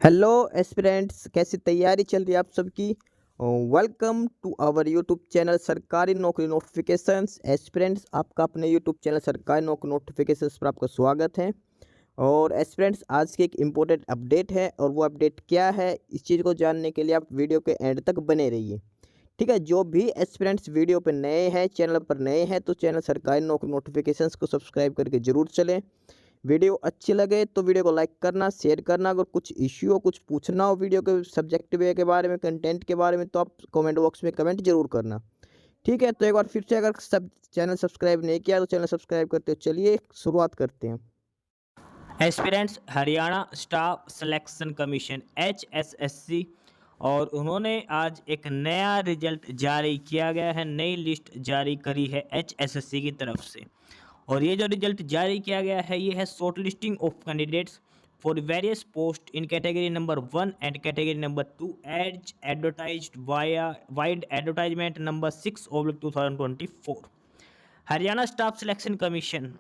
Hello aspirants, कैसी तैयारी चल रही है आप सबकी। Welcome to our YouTube channel Sarkari Naukri notifications. Aspirants, आपका अपने YouTube channel Sarkari Naukri notifications पर आपका स्वागत है। और एस्पिरेंट्स, आज की एक इम्पोर्टेंट अपडेट है, और वो अपडेट क्या है, इस चीज़ को जानने के लिए आप वीडियो के एंड तक बने रहिए। ठीक है, जो भी एस्पिरेंट्स वीडियो पर नए हैं, चैनल पर नए हैं, तो चैनल सरकारी नौकरी नोटिफिकेशंस को सब्सक्राइब करके ज़रूर चलें। वीडियो अच्छी लगे तो वीडियो को लाइक करना, शेयर करना। अगर कुछ इश्यू हो, कुछ पूछना हो वीडियो के सब्जेक्ट वे के बारे में, कंटेंट के बारे में, तो आप कमेंट बॉक्स में कमेंट जरूर करना। ठीक है, तो एक बार फिर से, अगर सब चैनल सब्सक्राइब नहीं किया तो चैनल सब्सक्राइब करते हो। चलिए शुरुआत करते हैं। Aspirants Haryana staff selection commission HSSC, और उन्होंने आज एक नया रिजल्ट जारी किया गया है। नई लिस्ट जारी करी है HSSC की तरफ से। और ये जो रिजल्ट जारी किया गया है, ये है short listing of candidates for various post in category number 1 and category number 2 as advertised via vide advertisement number 6/2024। Haryana staff selection commission,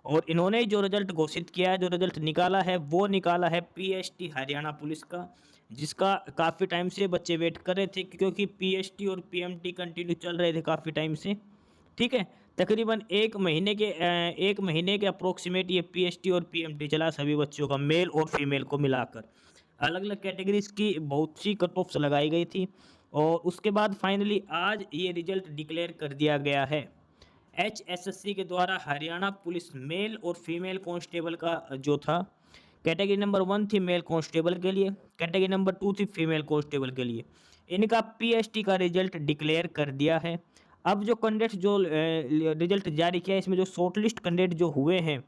और इन्होंने जो रिजल्ट घोषित किया है, जो रिजल्ट निकाला है, वो निकाला है PST हरियाणा पुलिस का, जिसका काफ़ी टाइम से बच्चे वेट कर रहे थे, क्योंकि PST और PMT कंटिन्यू चल रहे थे काफ़ी टाइम से। ठीक है, तकरीबन एक महीने के अप्रोक्सीमेट ये PST और PMT चला, सभी बच्चों का, मेल और फीमेल को मिलाकर। अलग अलग कैटेगरीज की बहुत सी कट ऑफ्स लगाई गई थी, और उसके बाद फाइनली आज ये रिजल्ट डिक्लेयर कर दिया गया है। HSSC के द्वारा हरियाणा पुलिस मेल और फीमेल कांस्टेबल का जो था, कैटेगरी नंबर 1 थी मेल कांस्टेबल के लिए, कैटेगरी नंबर 2 थी फीमेल कांस्टेबल के लिए। इनका PST का रिजल्ट डिक्लेयर कर दिया है। अब जो कैंडिडेट जो रिजल्ट जारी किया है, इसमें जो शॉर्टलिस्ट कैंडिडेट जो हुए हैं,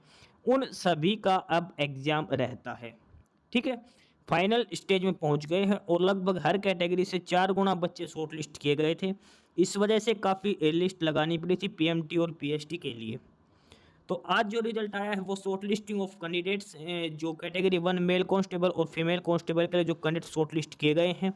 उन सभी का अब एग्ज़ाम रहता है। ठीक है, फाइनल स्टेज में पहुंच गए हैं, और लगभग हर कैटेगरी से 4 गुना बच्चे शॉर्ट लिस्ट किए गए थे। इस वजह से काफ़ी लिस्ट लगानी पड़ी थी PMT और PST के लिए। तो आज जो रिजल्ट आया है, वो शॉर्ट लिस्टिंग ऑफ कैंडिडेट्स, जो कैटेगरी 1 मेल कांस्टेबल और फीमेल कांस्टेबल के लिए जो कैंडिडेट शॉर्ट लिस्ट किए गए हैं,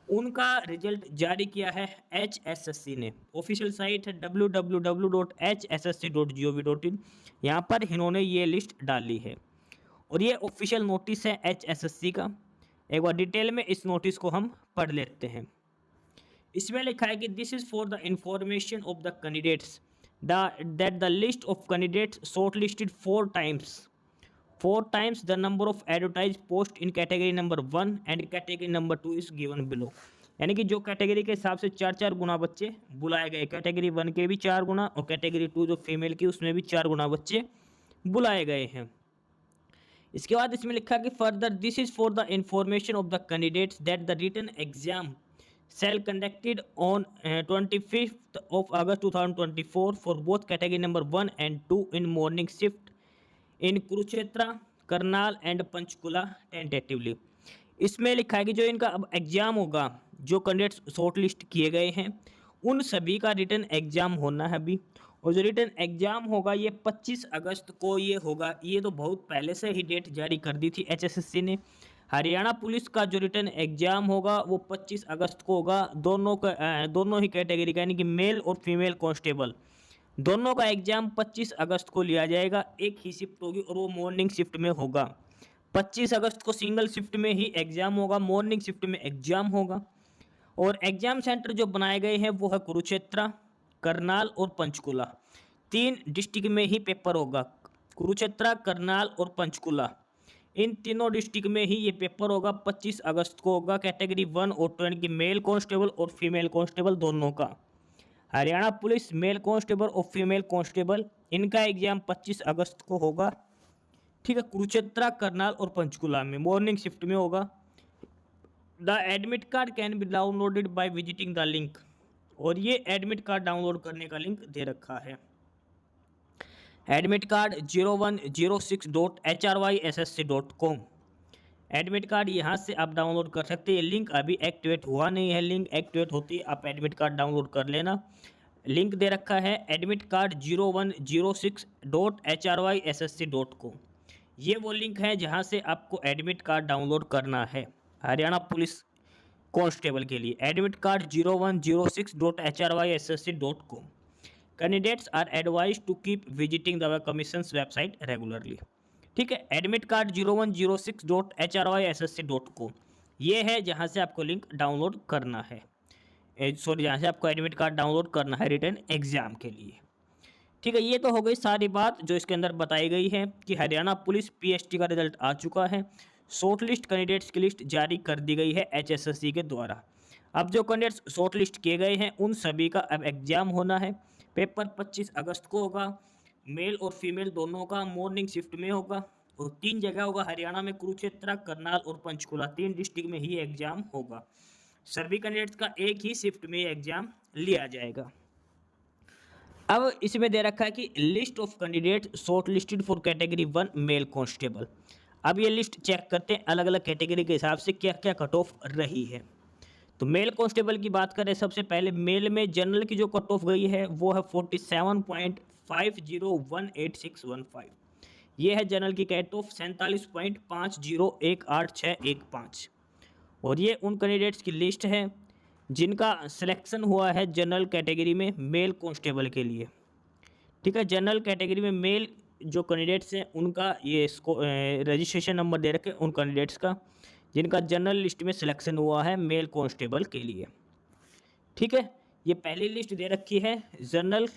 उनका रिजल्ट जारी किया है HSSC ने। ऑफिशियल साइट है www.hssc.gov.in। यहाँ पर इन्होंने ये लिस्ट डाली है, और ये ऑफिशियल नोटिस है HSSC का। एक बार डिटेल में इस नोटिस को हम पढ़ लेते हैं। इसमें लिखा है कि this is for the information of the candidates that the list of candidates short listed four times the number of advertise post in category number 1 and category number 2 is given below. यानी कि जो category के हिसाब से 4-4 गुना बच्चे बुलाए गए, category 1 के भी 4 गुना, और कैटेगरी 2 जो फीमेल की, उसमें भी 4 गुना बच्चे बुलाए गए हैं। इसके बाद इसमें लिखा कि further this is for the information of the candidates that the written exam shall conducted on 25th of August 2024 for both category number 1 and 2 in morning shift in Kurukshetra, Karnal and Panchkula tentatively. इसमें लिखा है कि जो इनका अब एग्जाम होगा, जो candidates short list किए गए हैं, उन सभी का रिटन एग्जाम होना है अभी। और जो रिटन एग्जाम होगा, ये 25 अगस्त को ये होगा। ये तो बहुत पहले से ही डेट जारी कर दी थी HSSC ने। हरियाणा पुलिस का जो रिटन एग्जाम होगा, वो 25 अगस्त को होगा। दोनों ही कैटेगरी का, यानी कि मेल और फीमेल कांस्टेबल, दोनों का एग्जाम 25 अगस्त को लिया जाएगा। एक ही शिफ्ट होगी, और वो मॉर्निंग शिफ्ट में होगा। 25 अगस्त को सिंगल शिफ्ट में ही एग्जाम होगा, मॉर्निंग शिफ्ट में एग्जाम होगा। और एग्जाम सेंटर जो बनाए गए हैं, वो है कुरुक्षेत्र, करनाल और पंचकुला। 3 डिस्ट्रिक्ट में ही पेपर होगा, कुरुक्षेत्र, करनाल और पंचकुला। इन तीनों डिस्ट्रिक्ट में ही ये पेपर होगा। 25 अगस्त को होगा कैटेगरी 1 और 2 की मेल कांस्टेबल और फीमेल कांस्टेबल दोनों का। हरियाणा पुलिस मेल कांस्टेबल और फीमेल कांस्टेबल, इनका एग्जाम 25 अगस्त को होगा। ठीक है, कुरुक्षेत्र, करनाल और पंचकुला में मॉर्निंग शिफ्ट में होगा। The admit card can be downloaded by visiting the link, और ये एडमिट कार्ड डाउनलोड करने का लिंक दे रखा है। Admit card 0106.hryssc.com। Admit card यहाँ से आप डाउनलोड कर सकते हैं। लिंक अभी एक्टिवेट हुआ नहीं है, लिंक एक्टिवेट होती है आप एडमिट कार्ड डाउनलोड कर लेना। लिंक दे रखा है एडमिट कार्ड 0106.hryssc.com। ये वो लिंक है जहाँ से आपको एडमिट कार्ड डाउनलोड करना है हरियाणा पुलिस कांस्टेबल के लिए। Admit card 0106.hryssc.com। Candidates are advised to keep visiting the commission's website regularly। ठीक है, एडमिट कार्ड 0106.hrysc.com ये है जहाँ से आपको लिंक डाउनलोड करना है, सॉरी जहाँ से आपको एडमिट कार्ड डाउनलोड करना है रिटर्न एग्जाम के लिए। ठीक है, ये तो हो गई सारी बात जो इसके अंदर बताई गई है कि हरियाणा पुलिस पीएसटी का रिजल्ट आ चुका है, शॉर्ट लिस्ट कैंडिडेट्स की लिस्ट जारी कर दी गई है एचएसएससी के द्वारा। अब जो कैंडिडेट्स शॉर्ट लिस्ट किए गए हैं उन सभी का अब एग्जाम होना है। पेपर 25 अगस्त को होगा, मेल और फीमेल दोनों का, मॉर्निंग शिफ्ट में होगा और 3 जगह होगा हरियाणा में, कुरुक्षेत्र, करनाल और पंचकुला, 3 डिस्ट्रिक्ट में ही एग्जाम होगा। सभी कैंडिडेट्स का एक ही शिफ्ट में एग्जाम लिया जाएगा। अब इसमें दे रखा है कि list of candidate short listed for category 1 mail constable. अब ये लिस्ट चेक करते हैं अलग अलग कैटेगरी के हिसाब से क्या क्या कट ऑफ रही है। तो मेल कांस्टेबल की बात करें, सबसे पहले मेल में जनरल की जो कट ऑफ गई है वो है 47.50186115। ये है जनरल की कट ऑफ 47.50186115। और ये उन कैंडिडेट्स की लिस्ट है जिनका सिलेक्शन हुआ है जनरल कैटेगरी में मेल कांस्टेबल के लिए। ठीक है, जनरल कैटेगरी में मेल जो कैंडिडेट्स हैं उनका ये रजिस्ट्रेशन नंबर दे रखे उन कैंडिडेट्स का जिनका जनरल लिस्ट में सिलेक्शन हुआ है मेल कांस्टेबल के लिए। ठीक है, ये पहली लिस्ट दे रखी है जनरल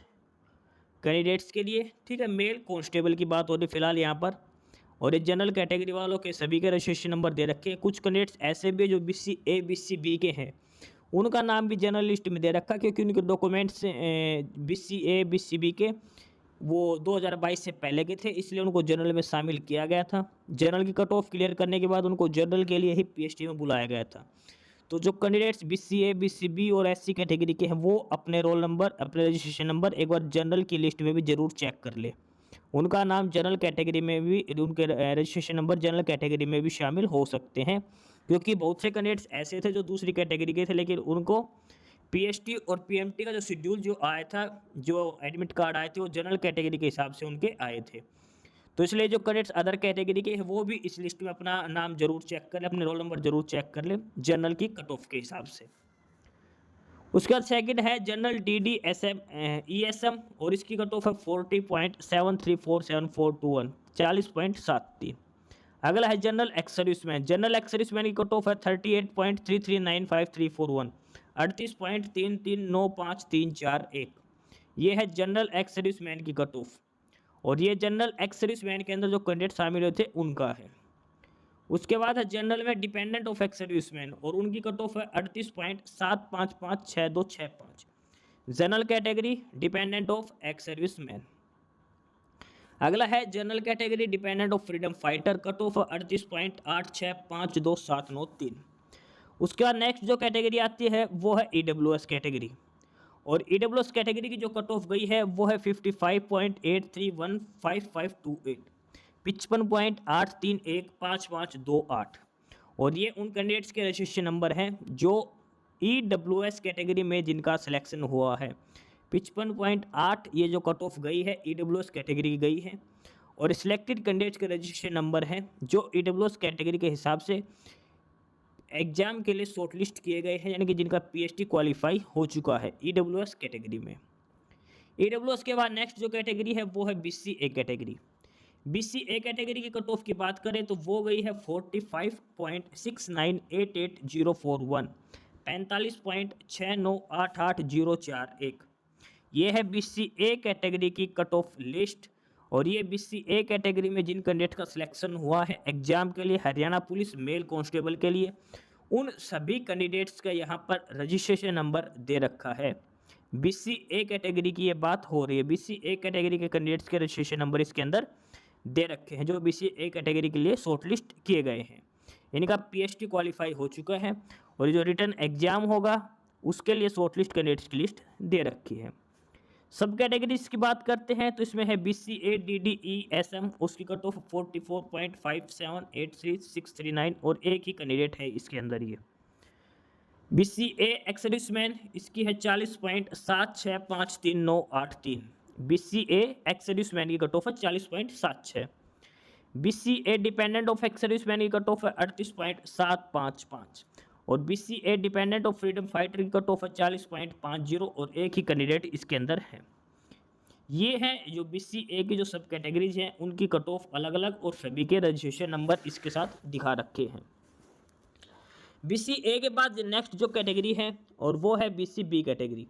कैंडिडेट्स के लिए। ठीक है, मेल कांस्टेबल की बात हो रही फिलहाल यहाँ पर, और ये जनरल कैटेगरी वालों के सभी के रजिस्ट्रेशन नंबर दे रखे हैं। कुछ कैंडिडेट्स ऐसे भी जो BC A BC B के हैं उनका नाम भी जनरल लिस्ट में दे रखा क्योंकि उनके documents BC A BC B के वो 2022 से पहले के थे, इसलिए उनको जनरल में शामिल किया गया था। जनरल की कट ऑफ क्लियर करने के बाद उनको जनरल के लिए ही PST में बुलाया गया था। तो जो candidates BC A BC B और SC कैटेगरी के हैं वो अपने रोल नंबर, अपने रजिस्ट्रेशन नंबर एक बार जनरल की लिस्ट में भी ज़रूर चेक कर ले। उनका नाम जनरल कैटेगरी में भी, उनके रजिस्ट्रेशन नंबर जनरल कैटेगरी में भी शामिल हो सकते हैं, क्योंकि बहुत से कैंडिडेट्स ऐसे थे जो दूसरी कैटेगरी के थे लेकिन उनको PST और PMT का जो शेड्यूल जो आया था, जो एडमिट कार्ड आए थे वो जनरल कैटेगरी के हिसाब से उनके आए थे। तो इसलिए जो कैंडिडेट्स अदर कैटेगरी के हैं वो भी इस लिस्ट में अपना नाम जरूर चेक कर ले, अपने रोल नंबर जरूर चेक कर ले जनरल की कट ऑफ के हिसाब से। उसके बाद सेकंड है जनरल DD SM ESM और इसकी कट ऑफ है 40.734742 40.73। अगला है general ex serviceman. General ex serviceman की कट ऑफ है 38.33953341 38.33953341। ये है जनरल एक्स सर्विसमैन की कट ऑफ, और ये जनरल एक्स सर्विसमैन के अंदर जो कैंडिडेट शामिल हुए थे उनका है। उसके बाद है जनरल में डिपेंडेंट ऑफ एक्स सर्विसमैन और उनकी कट ऑफ है 38.7556265। General category dependent of ex serviceman. अगला है general category dependent of freedom fighter, cut off 38.86527993। उसके बाद नेक्स्ट जो कैटेगरी आती है वो है EWS कैटेगरी, और EWS कैटेगरी की जो कट ऑफ गई है वो है 55.83155528 55.8315528। और ये उन कैंडिडेट्स के रजिस्ट्रेशन नंबर हैं जो EWS कैटेगरी में जिनका सिलेक्शन हुआ है। 55.8 ये जो कट ऑफ गई है EWS कैटेगरी की गई है, और सिलेक्टेड कैंडिडेट्स के रजिस्ट्रेशन नंबर हैं जो EWS कैटेगरी के हिसाब से एग्जाम के लिए शॉर्टलिस्ट किए गए हैं, यानी कि जिनका PST क्वालिफाई हो चुका है EWS कैटेगरी में। EWS के बाद नेक्स्ट जो कैटेगरी है वो है BCA कैटेगरी। BCA कैटेगरी की कट ऑफ की बात करें तो वो गई है 45.6988041 45.6988041। ये है BCA कैटेगरी की कट ऑफ लिस्ट, और ये BCA कैटेगरी में जिन कैंडिडेट का सिलेक्शन हुआ है एग्जाम के लिए हरियाणा पुलिस मेल कांस्टेबल के लिए, उन सभी कैंडिडेट्स का यहाँ पर रजिस्ट्रेशन नंबर दे रखा है। BCA कैटेगरी की ये बात हो रही है, BCA कैटेगरी के कैंडिडेट्स के रजिस्ट्रेशन नंबर इसके अंदर दे रखे हैं जो BCA कैटेगरी के लिए शॉर्टलिस्ट किए गए हैं, इनका PST क्वालिफाई हो चुका है, और जो रिटर्न एग्जाम होगा उसके लिए शॉर्टलिस्ट कैंडिडेट्स की लिस्ट दे रखी है। सब कैटेगरीज की बात करते हैं तो इसमें है BCA DD ESM, उसकी कट ऑफ 44.57833639, और एक ही कैंडिडेट है इसके अंदर ये। BCA एक्स सर्विसमैन, इसकी है 40.765393। BCA एक्स सर्विसमैन की कट ऑफ है 40.76। BCA dependent of ex serviceman की कट ऑफ है 38.755, और BCA dependent of freedom fighter की कट ऑफ है 40.50, और एक ही कैंडिडेट इसके अंदर है। ये है जो BCA की जो सब कैटेगरीज हैं उनकी कट ऑफ अलग अलग और सभी के रजिस्ट्रेशन नंबर इसके साथ दिखा रखे हैं। BCA के बाद नेक्स्ट जो कैटेगरी है और वो है BCB कैटेगरी।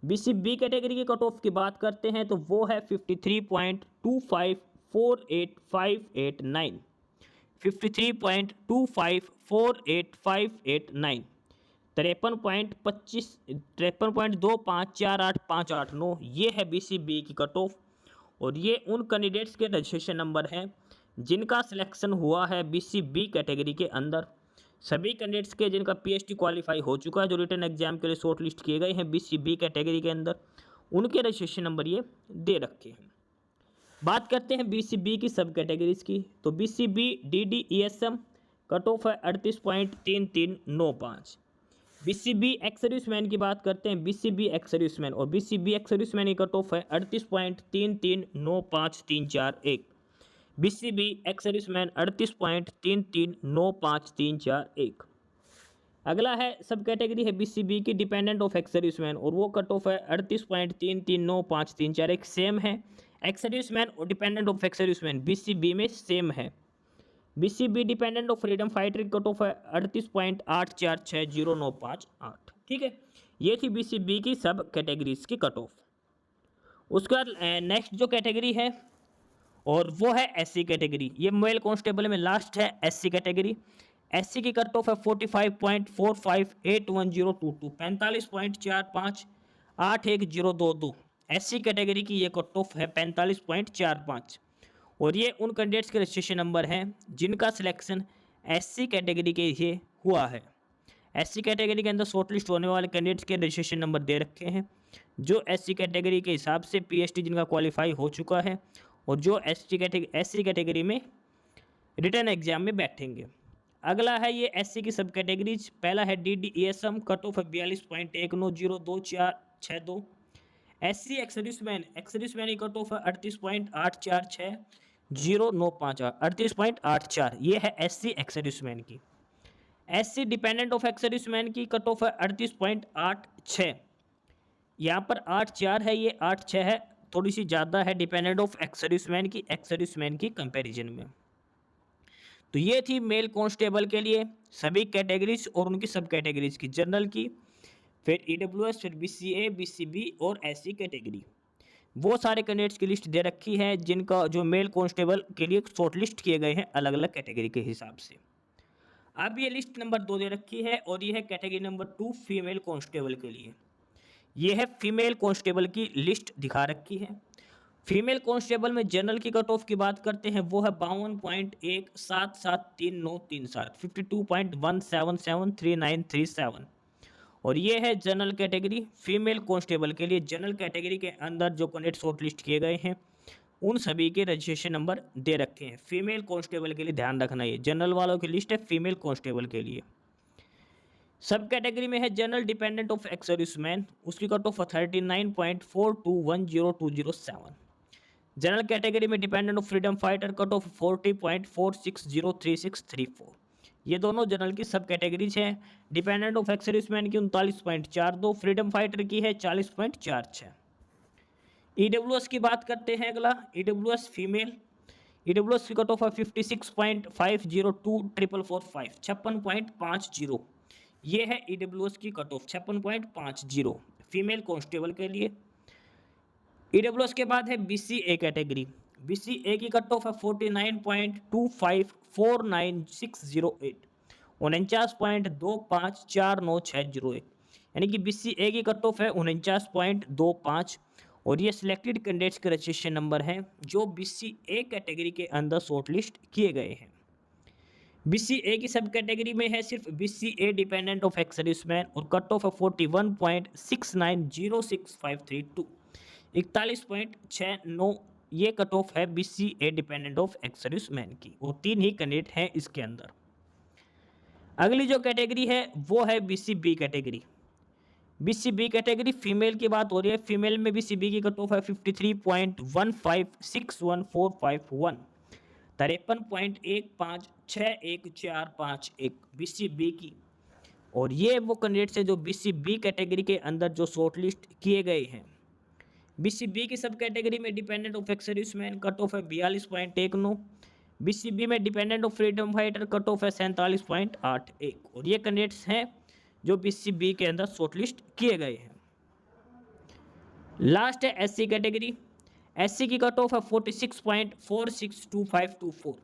BCB कैटेगरी की कट ऑफ की बात करते हैं तो वो है 53.25485889, 53.25485889, 53.25485889 ये है BCB की कट ऑफ। और ये उन कैंडिडेट्स के रजिस्ट्रेशन नंबर हैं जिनका सिलेक्शन हुआ है BCB कैटेगरी के अंदर। सभी कैंडिडेट्स के जिनका PhD क्वालिफाई हो चुका है, जो रिटन एग्जाम के लिए शॉर्ट लिस्ट किए गए हैं BCB कैटेगरी के अंदर, उनके रजिस्ट्रेशन नंबर ये दे रखे हैं। बात करते हैं BCB की सब कैटेगरीज की, तो BCB DDESM कट ऑफ है 38.3395। BCB एक्स सर्विसमैन की बात करते हैं, BCB एक्स सर्विसमैन, और BCB एक्स सर्विसमैन की कट ऑफ है 38.3395,341। BCB ex serviceman 38.3395,341। अगला है सब कैटेगरी है BCB की डिपेंडेंट ऑफ एक्स सर्विसमैन, और वो कट ऑफ है 38.3395,341। सेम है, एक्स सर्विसमैन और dependent of ex serviceman BCB में सेम है। BCB dependent of freedom fighter की कट ऑफ है 38.8460,958। ठीक है, ये थी BCB की सब कैटेगरीज की कट ऑफ। उसके बाद नेक्स्ट जो कैटेगरी है और वो है SC कैटेगरी। ये मेल कांस्टेबल में लास्ट है SC कैटेगरी। SC की कट ऑफ है 45.45811022, 45.45811022। SC कैटेगरी की ये कट ऑफ है 45.45। और ये उन कैंडिडेट्स के रजिस्ट्रेशन नंबर हैं जिनका सिलेक्शन SC कैटेगरी के लिए हुआ है। SC कैटेगरी के अंदर शॉर्ट लिस्ट होने वाले कैंडिडेट्स के रजिस्ट्रेशन नंबर दे रखे हैं, जो SC कैटेगरी के हिसाब से PhD जिनका क्वालिफाई हो चुका है और जो SC कैटेगरी में रिटर्न एग्जाम में बैठेंगे। अगला है ये SC की सब कैटेगरीज। पहला है DDESM, कट ऑफ है 42.19022462। SC एक्स सर्विसमैन की कट ऑफ है 38.8460,958, 38.84 ये है SC एक्स सर्विसमैन की। SC dependent of ex serviceman की कट ऑफ है 38.86। यहाँ पर 84 है, ये 86 है, थोड़ी सी ज़्यादा है डिपेंडेंट ऑफ एक्स सर्विसमैन की कंपैरिजन में। तो ये थी मेल कांस्टेबल के लिए सभी कैटेगरीज और उनकी सब कैटेगरीज की, जनरल की, फिर EWS, फिर BCA, BCB और SC कैटेगरी। वो सारे कैंडिडेट्स की लिस्ट दे रखी है जिनका जो मेल कांस्टेबल के लिए शॉर्ट लिस्ट किए गए हैं अलग अलग कैटेगरी के हिसाब से। अब ये लिस्ट नंबर 2 दे रखी है और ये है कैटेगरी नंबर 2 फीमेल कांस्टेबल के लिए। ये है फीमेल कांस्टेबल की लिस्ट दिखा रखी है। फीमेल कांस्टेबल में जनरल की कट ऑफ की बात करते हैं वो है 52.1773937, 52.1773937। और ये है जनरल कैटेगरी फीमेल कांस्टेबल के लिए। जनरल कैटेगरी के अंदर जो कैंडिडेट शॉर्ट लिस्ट किए गए हैं उन सभी के रजिस्ट्रेशन नंबर दे रखे हैं। फीमेल कांस्टेबल के लिए ध्यान रखना, ये जनरल वालों की लिस्ट है फीमेल कांस्टेबल के लिए। सब कैटेगरी में है general dependent of ex serviceman, उसकी कट ऑफ 39.42102207। जनरल कैटेगरी में dependent of freedom fighter cut off 40.46036334। ये दोनों जनरल की सब कैटेगरीज हैं। डिपेंडेंट ऑफ एक्स सर्विसमैन की 39.42, फ्रीडम फाइटर की है 40.46। EWS की बात करते हैं अगला, EWS फीमेल। EWS की कट ऑफ है 56.502445, 56.50। ये है EWS की कट ऑफ 56.50 फीमेल कांस्टेबल के लिए। EWS के बाद है BCA कैटेगरी। BCA की कट ऑफ है 49.25496008, 49.25496001। यानी कि BCA की कट ऑफ है 49.25। और ये सिलेक्टेड कैंडिडेट्स के रजिस्ट्रेशन नंबर हैं जो BCA कैटेगरी के अंदर शॉर्टलिस्ट किए गए हैं। BCA की सब कैटेगरी में है सिर्फ BCA dependent of ex serviceman और कट ऑफ है 41.69065332, 41.69 ये कट ऑफ है BCA dependent of ex serviceman की, और 3 ही कैंडिडेट हैं इसके अंदर। अगली जो कैटेगरी है वो है BCB category. BCB category female की बात हो रही है। फीमेल में BCB की कट ऑफ है 53.1561451, 53.156141 BCB की। और ये वो कैंडिडेट्स हैं जो BCB कैटेगरी के अंदर जो शॉर्टलिस्ट किए गए हैं। BCB की सब कैटेगरी में dependent of ex serviceman cut off है 42.19। BCB में dependent of freedom fighter cut off है 47.81। और ये कैंडिडेट्स हैं जो BCB के अंदर शॉर्टलिस्ट किए गए हैं। लास्ट है SC कैटेगरी। SC की कट ऑफ है 46.462524,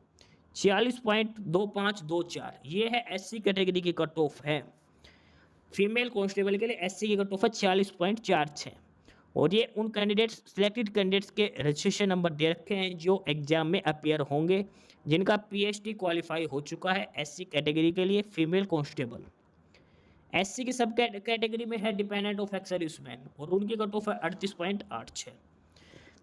46.2524। ये है SC कैटेगरी की कट ऑफ है। फीमेल कांस्टेबल के लिए SC की कट ऑफ है 46.46। और ये उन कैंडिडेट्स सिलेक्टेड कैंडिडेट्स के रजिस्ट्रेशन नंबर दे रखे हैं जो एग्जाम में अपियर होंगे, जिनका PhD क्वालिफाई हो चुका है SC कैटेगरी के लिए फीमेल कांस्टेबल। SC की सब कैटेगरी में है डिपेंडेंट ऑफ एक्स सर्विसमैन और उनकी कट ऑफ है 38.86।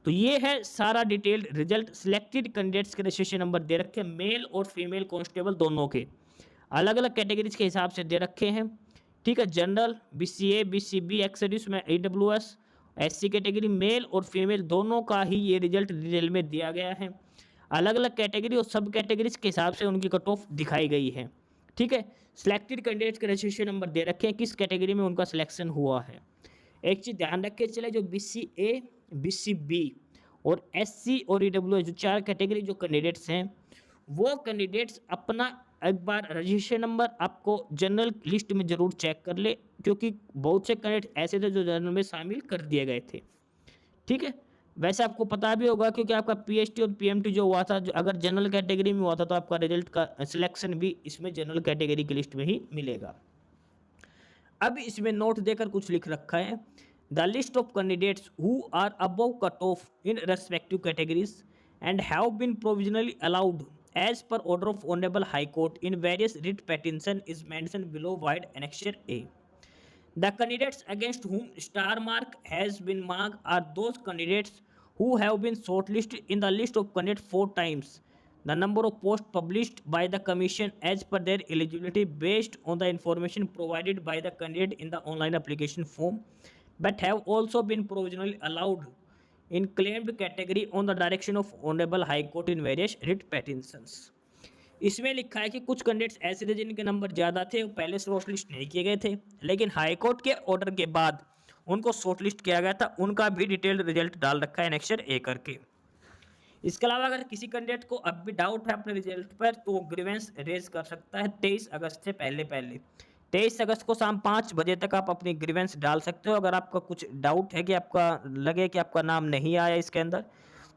तो ये है सारा डिटेल्ड रिजल्ट। सिलेक्टेड कैंडिडेट्स के रजिस्ट्रेशन नंबर दे रखे हैं मेल और फीमेल कांस्टेबल दोनों के, अलग अलग कैटेगरीज के हिसाब से दे रखे हैं। ठीक है, general, BCA, BCB, ex serviceman, AWS, SC category mail और फीमेल दोनों का ही ये रिजल्ट डिटेल में दिया गया है। अलग अलग कैटेगरी और सब कैटेगरीज के हिसाब से उनकी कट ऑफ दिखाई गई है। ठीक है, सिलेक्टेड कैंडिडेट्स के रजिस्ट्रेशन नंबर दे रखे हैं, किस कैटेगरी में उनका सिलेक्शन हुआ है। एक चीज़ ध्यान रख के चले, जो BCA, BCB और SC और EWS जो 4 कैटेगरी जो कैंडिडेट्स हैं, वो कैंडिडेट्स अपना एक बार रजिस्ट्रेशन नंबर आपको जनरल लिस्ट में ज़रूर चेक कर ले, क्योंकि बहुत से कैंडिडेट ऐसे थे जो जनरल में शामिल कर दिए गए थे। ठीक है, वैसे आपको पता भी होगा क्योंकि आपका PhD और PMT जो हुआ था, जो अगर जनरल कैटेगरी में हुआ था तो आपका रिजल्ट का सिलेक्शन भी इसमें जनरल कैटेगरी की लिस्ट में ही मिलेगा। अब इसमें नोट देकर कुछ लिख रखा है, the list of candidates who are above cut off in respective categories and have been provisionally allowed as per order of Honorable High Court in various writ petition is mentioned below vide annexure A. The candidates against whom star mark has been marked are those candidates who have been shortlisted in the list of candidates 4 times the number of posts published by the commission as per their eligibility based on the information provided by the candidate in the online application form, but have also been provisionally allowed in claimed category on the direction of Honorable High Court in various writ petitions. इसमें लिखा है कि कुछ candidates ऐसे थे जिनके number ज़्यादा थे, वो पहले शॉर्टलिस्ट नहीं किए गए थे, लेकिन हाई कोर्ट के ऑर्डर के बाद उनको शॉर्टलिस्ट किया गया था, उनका भी डिटेल्ड रिजल्ट डाल रखा है एनेक्सर A करके। इसके अलावा अगर किसी कैंडिडेट को अब भी डाउट है अपने रिजल्ट पर तो वो ग्रीवेंस रेज कर सकता है 23 अगस्त से पहले 23 अगस्त को शाम 5 बजे तक आप अपनी ग्रीवेंस डाल सकते हो। अगर आपका कुछ डाउट है कि आपका लगे कि आपका नाम नहीं आया इसके अंदर,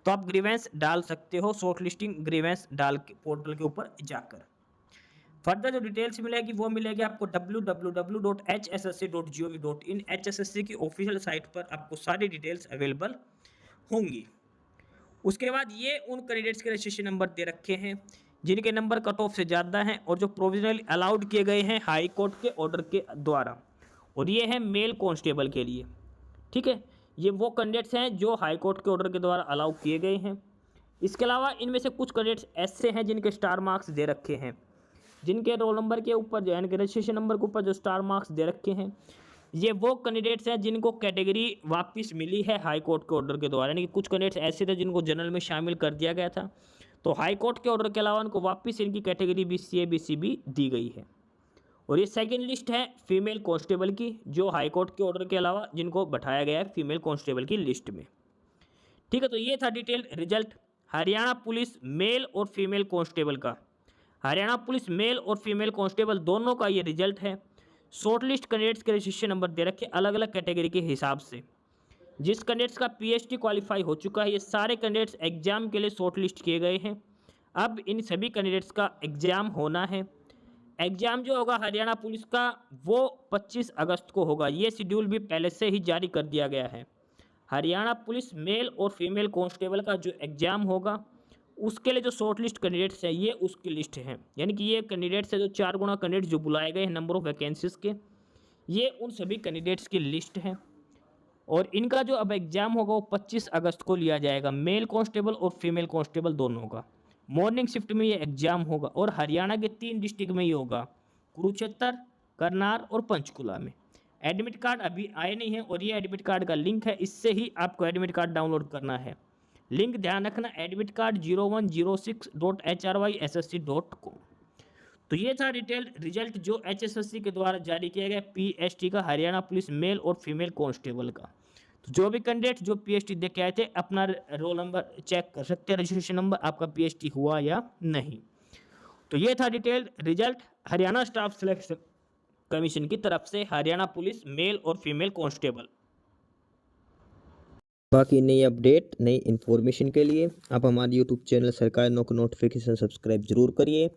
तो आप ग्रीवेंस डाल सकते हो शॉर्ट लिस्टिंग ग्रीवेंस डाल के पोर्टल के ऊपर जाकर। फर्दर जो डिटेल्स मिलेगी वो मिलेगी आपको www.hssc.gov.in HSSC की ऑफिशियल साइट पर आपको सारी डिटेल्स अवेलेबल होंगी। उसके बाद ये उन कैंडिडेट्स के रजिस्ट्रेशन नंबर दे रखे हैं जिनके नंबर कट ऑफ से ज़्यादा हैं और जो प्रोविजनली अलाउड किए गए हैं हाई कोर्ट के ऑर्डर के द्वारा, और ये है मेल कांस्टेबल के लिए। ठीक है, ये वो कैंडिडेट्स हैं जो हाई कोर्ट के ऑर्डर के द्वारा अलाउ किए गए हैं। इसके अलावा इनमें से कुछ कैंडिडेट्स ऐसे हैं जिनके स्टार मार्क्स दे रखे हैं, जिनके रोल नंबर के ऊपर जो है रजिस्ट्रेशन नंबर के ऊपर जो स्टार मार्क्स दे रखे हैं, ये वो कैंडिडेट्स हैं जिनको कैटेगरी वापस मिली है हाई कोर्ट के ऑर्डर के द्वारा। यानी कि कुछ कैंडिडेट्स ऐसे थे जिनको जनरल में शामिल कर दिया गया था, तो हाई कोर्ट के ऑर्डर के अलावा उनको वापस इनकी कैटेगरी BCA BCB दी गई है। और ये सेकंड लिस्ट है फीमेल कांस्टेबल की, जो हाई कोर्ट के ऑर्डर के अलावा जिनको बैठाया गया है फीमेल कांस्टेबल की लिस्ट में। ठीक है, तो ये था detail result Haryana police male और फीमेल कांस्टेबल का। हरियाणा पुलिस मेल और फीमेल कांस्टेबल दोनों का ये रिजल्ट है। शॉर्टलिस्ट कैंडिडेट्स के रजिस्ट्रेशन नंबर दे रखे अलग अलग कैटेगरी के हिसाब से। जिस कैंडिडेट्स का PhD क्वालिफाई हो चुका है, ये सारे कैंडिडेट्स एग्जाम के लिए शॉर्टलिस्ट किए गए हैं। अब इन सभी कैंडिडेट्स का एग्ज़ाम होना है। एग्ज़ाम जो होगा हरियाणा पुलिस का वो 25 अगस्त को होगा। ये शेड्यूल भी पहले से ही जारी कर दिया गया है। हरियाणा पुलिस मेल और फीमेल कांस्टेबल का जो एग्ज़ाम होगा उसके लिए जो शॉर्टलिस्ट कैंडिडेट्स हैं ये उसकी लिस्ट है। यानी कि ये कैंडिडेट्स है जो 4 गुना कैंडिडेट्स जो बुलाए गए हैं नंबर ऑफ वैकेंसीज़ के, ये उन सभी कैंडिडेट्स की लिस्ट है। और इनका जो अब एग्ज़ाम होगा वो 25 अगस्त को लिया जाएगा, मेल कांस्टेबल और फीमेल कांस्टेबल दोनों का। मॉर्निंग शिफ्ट में ये एग्ज़ाम होगा और हरियाणा के 3 डिस्ट्रिक्ट में ये होगा, कुरुक्षेत्र, करनाल और पंचकुला में। एडमिट कार्ड अभी आए नहीं है और ये एडमिट कार्ड का लिंक है, इससे ही आपको एडमिट कार्ड डाउनलोड करना है। लिंक ध्यान रखना admitcard 0106.hryssc.com। तो ये था डिटेल्ड रिजल्ट जो HSSC के द्वारा जारी किया गया PhD का हरियाणा पुलिस मेल और फीमेल कांस्टेबल का। तो जो भी कैंडिडेट जो पीएचडी दे के आए थे अपना रोल नंबर चेक कर सकते हैं, रजिस्ट्रेशन नंबर आपका पीएचडी हुआ या नहीं। तो ये था detailed result Haryana staff selection commission की तरफ से हरियाणा पुलिस मेल और फीमेल कांस्टेबल। बाकी नई अपडेट नई इन्फॉर्मेशन के लिए आप हमारे यूट्यूब चैनल सरकारी नौकरी नोटिफिकेशन सब्सक्राइब जरूर करिए।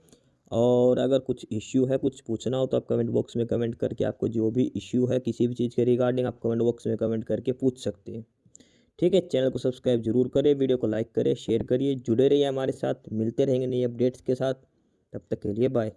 और अगर कुछ इश्यू है, कुछ पूछना हो तो आप कमेंट बॉक्स में कमेंट करके आपको जो भी इश्यू है किसी भी चीज़ के रिगार्डिंग आप कमेंट बॉक्स में कमेंट करके पूछ सकते हैं। ठीक है, चैनल को सब्सक्राइब जरूर करें, वीडियो को लाइक करें, शेयर करिए, जुड़े रहिए हमारे साथ, मिलते रहेंगे नई अपडेट्स के साथ। तब तक के लिए बाय।